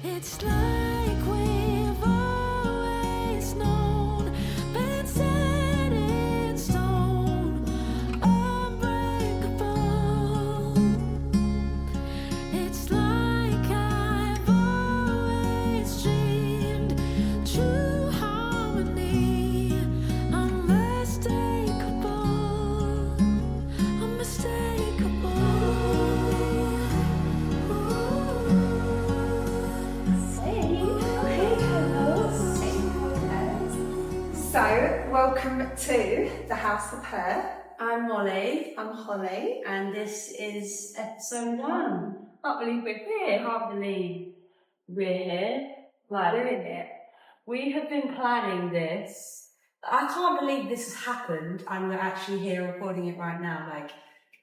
It's like we've always known, been set in stone, unbreakable. It's like I've always dreamed, true harmony, unmistakable, unmistakable. So, welcome to the House of H.E.R. I'm Mollie, I'm Hollie. and this is episode 1. Can't believe we're here. Can't believe we're here. Like, Doing it. we have been planning this. I can't believe this has happened, and we're actually here recording it right now. Like,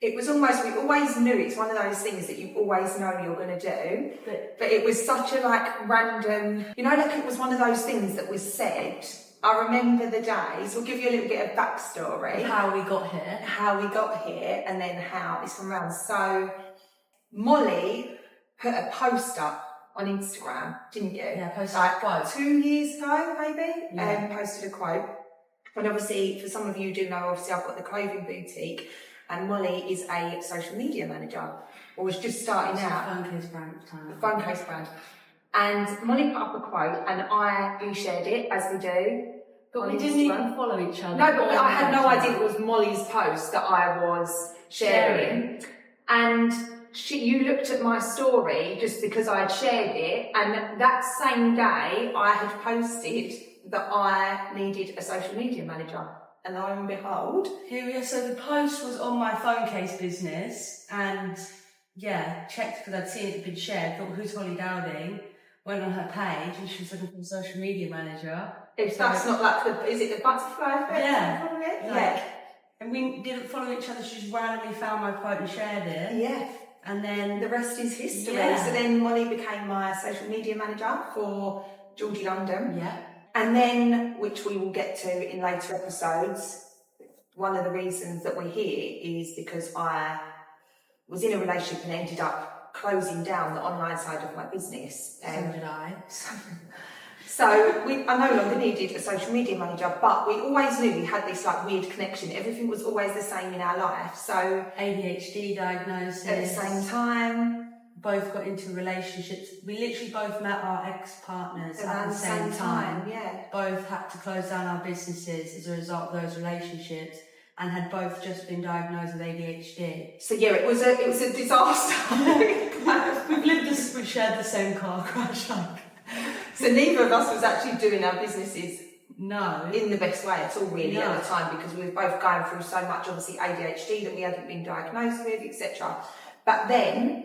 It was almost, we always knew it's one of those things that you always know you're going to do. But it was such a random, like it was one of those things that was said. I remember the days. We'll give you a little bit of backstory. how we got here. How we got here and then how it's come around. So, Mollie put a post up on Instagram, didn't you? Yeah, posted like a quote. 2 years ago, maybe. Yeah. Posted a quote. And obviously, for some of you do know, obviously I've got the clothing boutique, and Mollie is a social media manager, or was just starting out. Phone case brand at the time. Phone case brand. And Mollie put up a quote, and I reshared it, as we do. But on we didn't Instagram. even follow each other. No, but I had no idea it was Mollie's post that I was sharing. And you looked at my story just because I had shared it, and that same day I had posted that I needed a social media manager. And lo and behold, Here we are. So the post was on my phone case business, and checked because I'd seen it had been shared. Thought, who's Hollie Dowding? Went on her page, and she was looking for a social media manager. if that's not like is it the butterfly effect? Yeah. Yeah. And we didn't follow each other. She just randomly found my quote and shared it. Yeah. And then The rest is history. Yeah. So then Mollie became my social media manager for Georgie London. yeah, And then, which we will get to in later episodes, one of the reasons that we're here is because I was in a relationship and ended up closing down the online side of my business. so did I. So I no longer needed a social media manager, but we always knew we had this weird connection. Everything was always the same in our life. So ADHD diagnosis. at the same time, Both got into relationships. We literally both met our ex-partners around at the same time. yeah. Both had to close down our businesses as a result of those relationships, and had both just been diagnosed with ADHD. So yeah, it was a disaster. We've shared the same car crash. So neither of us was actually doing our businesses No. in the best way at all, really, No. at the time, because we were both going through so much, obviously, ADHD that we hadn't been diagnosed with, etc. But then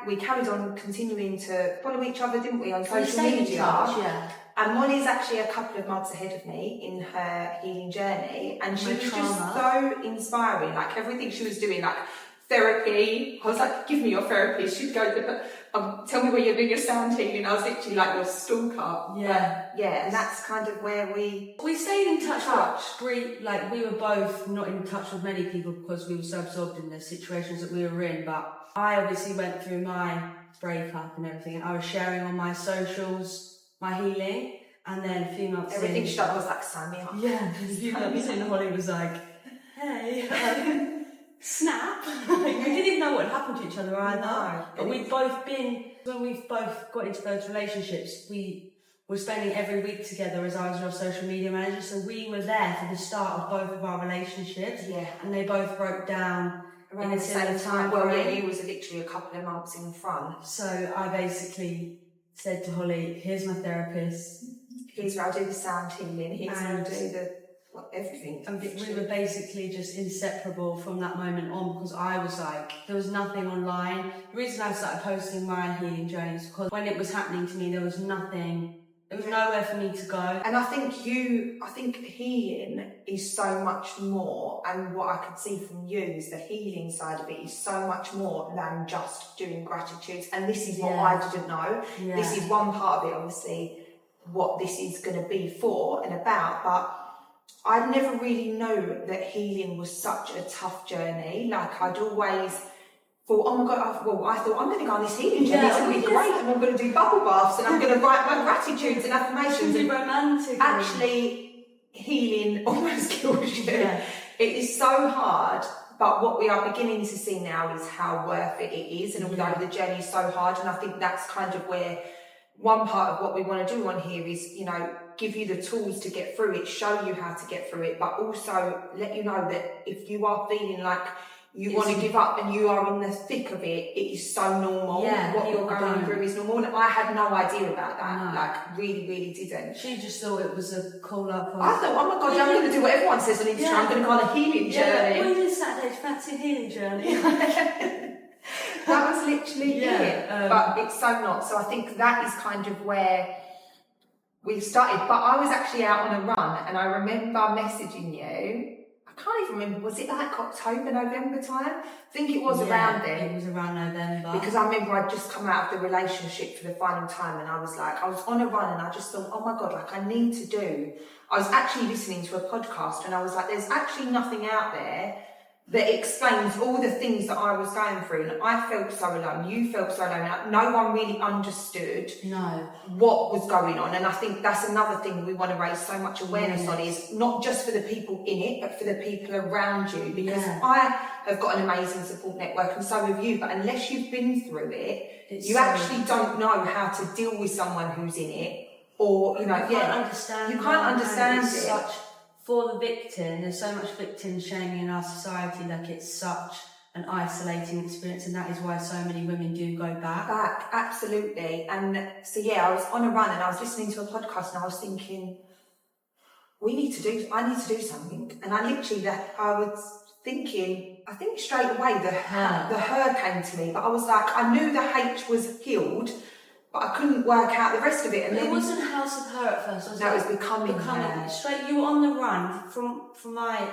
we carried on continuing to follow each other, didn't we, on We social stayed in media? touch, yeah. And Mollie's actually a couple of months ahead of me in her healing journey, and she My was just trauma. so inspiring. Everything she was doing, therapy. I was like, "Give me your therapist." She'd go, "Tell me where you're doing your sound healing." I was literally like your stalker. Yeah. Yeah, and that's kind of where we stayed in touch. We were both not in touch with many people because we were so absorbed in the situations that we were in. But I obviously went through my breakup and everything, and I was sharing on my socials my healing. And then a few months everything in, she done was like, "Sign me up." yeah, a few months in, Hollie was like, "Hey, snap!" We didn't even know what had happened to each other either. No. But when we've both got into those relationships, we were spending every week together as I was your social media manager. So we were there for the start of both of our relationships. Yeah. And they both broke down Around in a the similar same time. Well, yeah, frame. you was literally a couple of months in front. So I basically said to Hollie, "Here's my therapist." Here's where I do the sound healing. Here's where I And- do everything. And we were basically just inseparable from that moment on, because I was like, there was nothing online. The reason I started posting my healing journey is because when it was happening to me, there was nothing, there was nowhere for me to go. And I think healing is so much more, and what I could see from you is the healing side of it is so much more than just doing gratitude. And this is what I didn't know. Yeah. This is one part of it, obviously, what this is going to be for and about, but I never really knew that healing was such a tough journey. I'd always thought, oh my God, I thought I'm going to go on this healing journey, it's going to be yes. great, and I'm going to do bubble baths, and I'm going to write my gratitudes and affirmations. Really And romantic. actually, healing almost kills you. Yeah. It is so hard, but what we are beginning to see now is how worth it is, and although the journey is so hard, and I think that's kind of where one part of what we want to do on here is, you know, give you the tools to get through it, show you how to get through it, but also let you know that if you are feeling like you want to give up and you are in the thick of it, it is so normal. Yeah, what you're going don't. through is normal. And I had no idea about that. No. Like, really, really didn't. She just thought it was a call up. I thought, oh my God, I'm going to do what everyone says on Instagram. Yeah. I'm going to go on a healing journey. What are you doing Saturday? Fancy a healing journey? That was literally it. But it's so not. So I think that is kind of where we started. But I was actually out on a run, and I remember messaging you. I can't even remember, was it like October, November time? I think it was around then. It was around November. Because I remember I'd just come out of the relationship for the final time, and I was on a run, and I just thought, oh my God, like I need to do. I was actually listening to a podcast, and I was like, there's actually nothing out there that explains all the things that I was going through. And I felt so alone, you felt so alone. No one really understood what was going on. And I think that's another thing we want to raise so much awareness on, is not just for the people in it, but for the people around you. Because I have got an amazing support network, and so have you. But unless you've been through it, you actually don't know how to deal with someone who's in it. Or, you know, you can't understand it. For the victim, there's so much victim shaming in our society, like it's such an isolating experience, and that is why so many women do go back. Absolutely. And so I was on a run, and I was listening to a podcast, and I was thinking, I need to do something. And I was thinking, I think straight away the her came to me, but I was like, I knew the H was healed, but I couldn't work out the rest of it. And it wasn't House of H.E.R at first, was that it? was becoming her. Straight, you were on the run, from my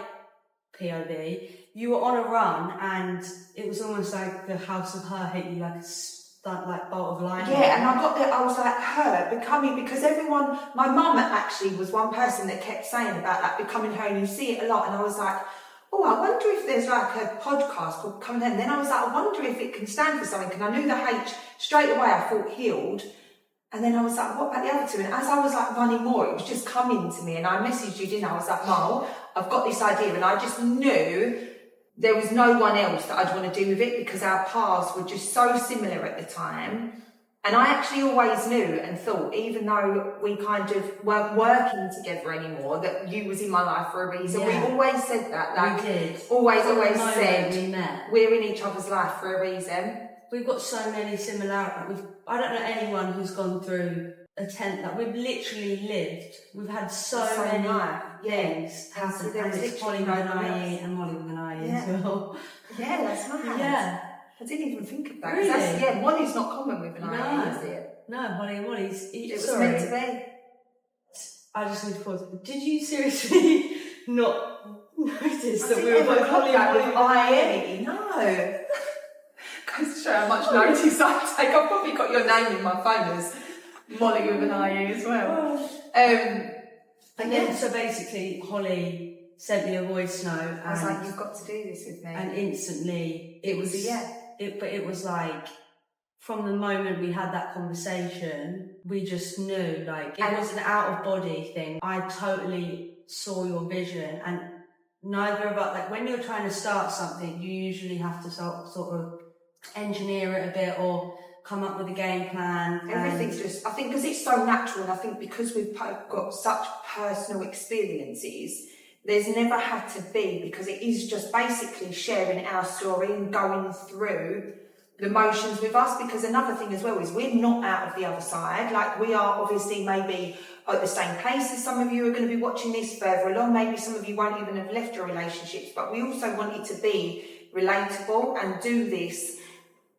POV, you were on a run, and it was almost like the House of H.E.R hit you like a stunt, like bolt of lightning. Yeah, and I got there, I was like, her becoming, because everyone, my mum actually was one person that kept saying about that becoming her, and you see it a lot, and I was like, oh, I wonder if there's like a podcast called Coming In. Then I was like, I wonder if it can stand for something. And I knew the H straight away, I thought healed. And then I was like, what about the other two? And as I was like running more, it was just coming to me. And I messaged you, didn't I? I was like, Mol, I've got this idea. And I just knew there was no one else that I'd want to do with it, because our paths were just so similar at the time. And I actually always knew and thought, even though we kind of weren't working together anymore, that you was in my life for a reason. Yeah. We always said that. Like, we did. Always From said, we met. we're in each other's life for a reason. We've got so many similarities. I don't know anyone who's gone through a tent that we've literally lived. We've had so many things happen. There was And it's Hollie literally no one Mollie else. and Mollie with an IE as well. Yeah, that's mad. Yeah. I didn't even think of that. Really? Mollie's not common with an No. IE, is it? No, Hollie and Mollie's. It was meant to be. I just need to pause. Did you seriously not notice that we were both Hollie that and Mollie? with IE? No. Goes to show how much notice I take. I've probably got your name in my phone as Mollie with an IE as well. And then, so basically, Hollie sent me a voice note. And I was like, you've got to do this with me. And instantly, it was a yeah. But it was like, from the moment we had that conversation, we just knew, like, it was an out-of-body thing. I totally saw your vision, and neither of us, like, when you're trying to start something, you usually have to sort of engineer it a bit, or come up with a game plan. Everything's just, I think, because it's so natural, and I think because we've got such personal experiences, there's never had to be, because it is just basically sharing our story and going through the motions with us. Because another thing as well is we're not out of the other side. Like, we are obviously maybe at the same place as some of you are going to be watching this further along. Maybe some of you won't even have left your relationships, but we also want it to be relatable and do this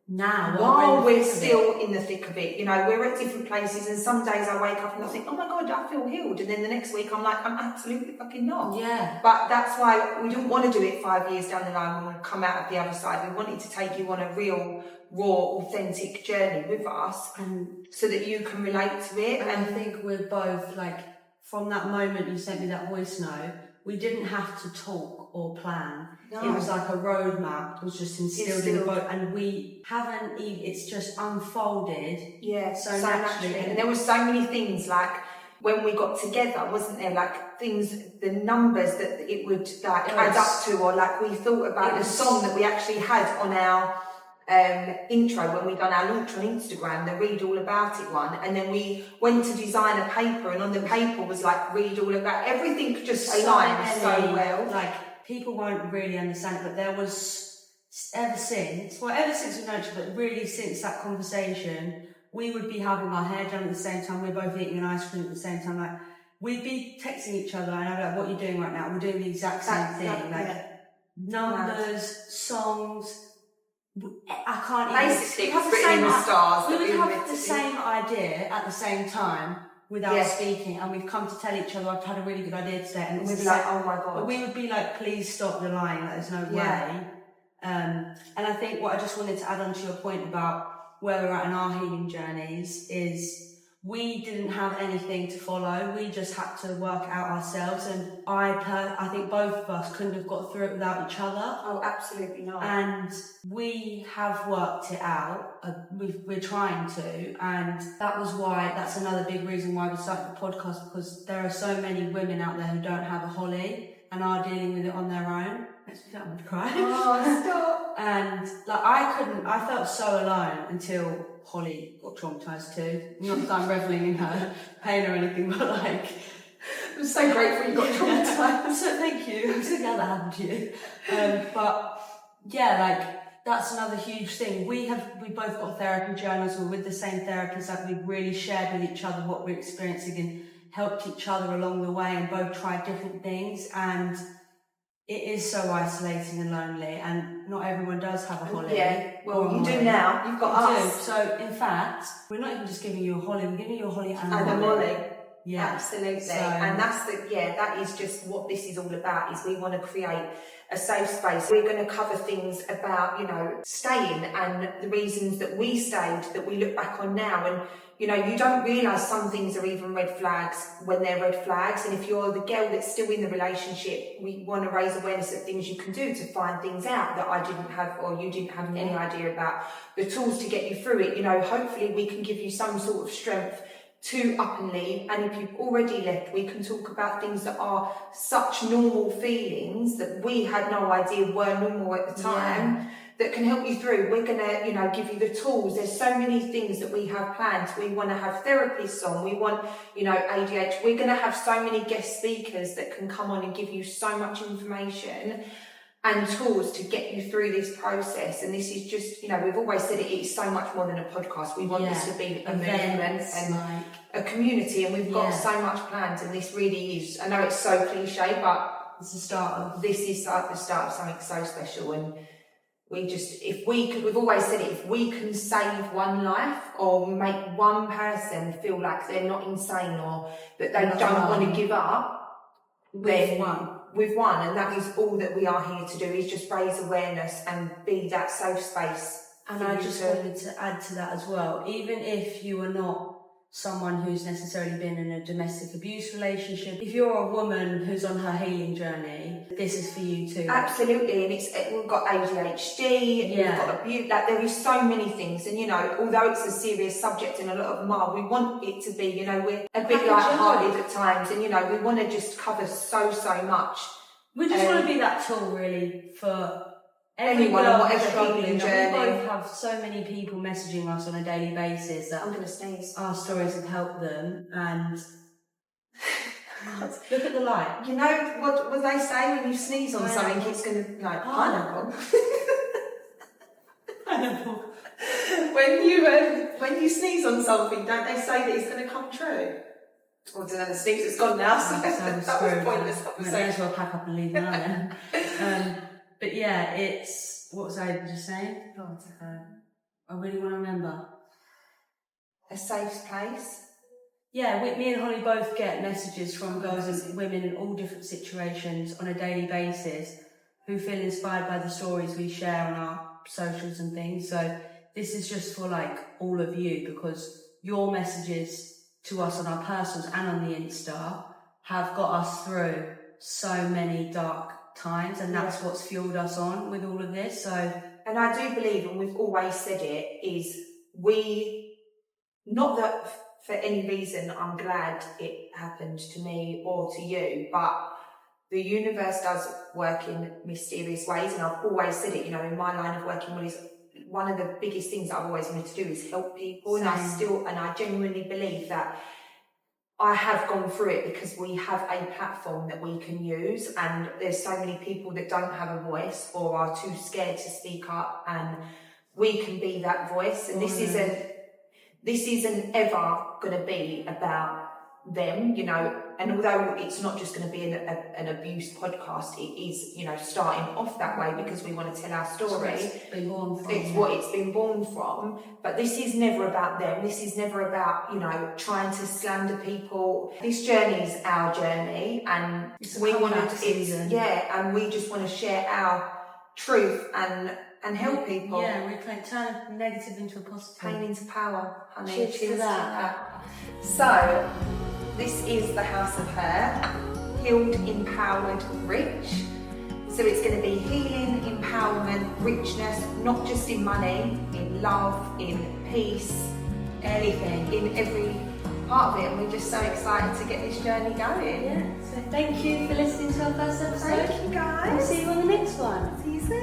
now while we're still in the thick of it. You know, we're at different places, and some days I wake up and I think, oh my God, I feel healed, and then the next week I'm like, I'm absolutely fucking not. Yeah. But that's why we didn't want to do it 5 years down the line when we come out of the other side. We wanted to take you on a real, raw, authentic journey with us, and so that you can relate to it. And I think we're both, like, from that moment you sent me that voice note, we didn't have to talk or plan. No. It was like a roadmap. It was just instilled in the Instilled. boat, and we haven't even. It's just unfolded. Yeah, so naturally. And there were so many things, like when we got together, wasn't there? Like things, the numbers that it would like add up to, or like we thought about the song that we actually had on our intro when we done our launch on Instagram, the read all about it one, and then we went to design a paper, and on the paper was like read all about everything, just aligned so well. Like people won't really understand it, but there was ever since we know each other, but really since that conversation, we would be having our hair done at the same time. We're both eating an ice cream at the same time. Like we'd be texting each other, and I'd be like, "What are you doing right now?" We're doing the exact same thing. Like numbers, songs. I can't even. Basically, it was written in the stars. We would have the same idea at the same time without speaking, and we've come to tell each other, "I've had a really good idea today," and we'd be like, "Oh my god!" But we would be like, "Please stop the lying. Like, there's no way." And I think what I just wanted to add on to your point about where we're at in our healing journeys is we didn't have anything to follow. We just had to work out ourselves, and I think both of us couldn't have got through it without each other. Oh, absolutely not. And we have worked it out. We're trying to, and that's another big reason why we started the podcast, because there are so many women out there who don't have a Hollie and are dealing with it on their own. Makes me want to cry. Oh, stop. And like I felt so alone until Hollie got traumatised too. Not that I'm revelling in her pain or anything, but like I'm so grateful you got traumatised. So thank you. I'm so glad that happened to you. But yeah, like that's another huge thing. We both got therapy journals. We're with the same therapist. Like we've really shared with each other what we're experiencing and helped each other along the way, and both tried different things. And it is so isolating and lonely, and not everyone does have a Hollie. Yeah, well, you do now. You've got us. So, in fact, we're not even just giving you a Hollie, we're giving you a Hollie and a Mollie. Yeah, absolutely. So, and that is just what this is all about. Is we want to create a safe space. We're going to cover things about, staying and the reasons that we stayed, that we look back on now. And you don't realise some things are even red flags when they're red flags. And if you're the girl that's still in the relationship, we want to raise awareness of things you can do to find things out that I didn't have, or you didn't have any idea about. The tools to get you through it. Hopefully we can give you some sort of strength to up and leave. And if you've already left, we can talk about things that are such normal feelings that we had no idea were normal at the time. That can help you through. We're gonna, give you the tools. There's so many things that we have planned. We want to have therapists on. We want, ADHD. We're gonna have so many guest speakers that can come on and give you so much information and tools to get you through this process. And this is just, we've always said it's so much more than a podcast. We want this to be a movement and a community, and we've got so much planned. And this really is. I know it's so cliche, but it's the start of. This is the start of something so special. And we've always said it, if we can save one life or make one person feel like they're not insane or that they don't want to give up, then we've won. And that is all that we are here to do, is just raise awareness and be that safe space. And I just wanted to add to that as well, even if you are not someone who's necessarily been in a domestic abuse relationship, if you're a woman who's on her healing journey, this is for you too. Absolutely. And we've got ADHD, we've got abuse, there is so many things. And although it's a serious subject and a lot of them are, we want it to be, we're a bit light-hearted at times, and we want to just cover so much. We just want to be that tool really for anyone on whatever struggling. healing journey. We both have so many people messaging us on a daily basis that I'm going to sneeze. Our stories have helped them, and look at the light. What they say when you sneeze on something, it's going to pineapple. Pineapple. When you sneeze on something, don't they say that it's going to come true? Well, the sneeze has gone now, so that was pointless. I may as well pack up and leave now then. But yeah, what was I just saying? I really want to remember. A safe place. Yeah, me and Hollie both get messages from girls and women in all different situations on a daily basis who feel inspired by the stories we share on our socials and things. So this is just for all of you, because your messages to us on our personals and on the Insta have got us through so many dark times, and that's what's fueled us on with all of this. So, and I do believe, and we've always said it, is not that for any reason I'm glad it happened to me or to you, but the universe does work in mysterious ways, and I've always said it, you know, in my line of working with, one of the biggest things that I've always wanted to do is help people. Same. And I genuinely believe that I have gone through it because we have a platform that we can use, and there's so many people that don't have a voice or are too scared to speak up, and we can be that voice. And this isn't ever going to be about them, you know, and although it's not just going to be an abuse podcast, it is, you know, starting off that way because we want to tell our story. it's been born from. It's what it's been born from, but this is never about them. This is never about, you know, trying to slander people. This journey is our journey, and It's a we want comeback to, season. and we just want to share our truth and help people. Yeah, we can turn a negative into a positive. Pain into power, honey. Cheers to that. So, this is the House of H.E.R, healed, empowered, rich. So it's going to be healing, empowerment, richness, not just in money, in love, in peace, everything, in every part of it. And we're just so excited to get this journey going. Yeah, so thank you for listening to our first episode. Thank you, guys. We'll see you on the next one. See you soon.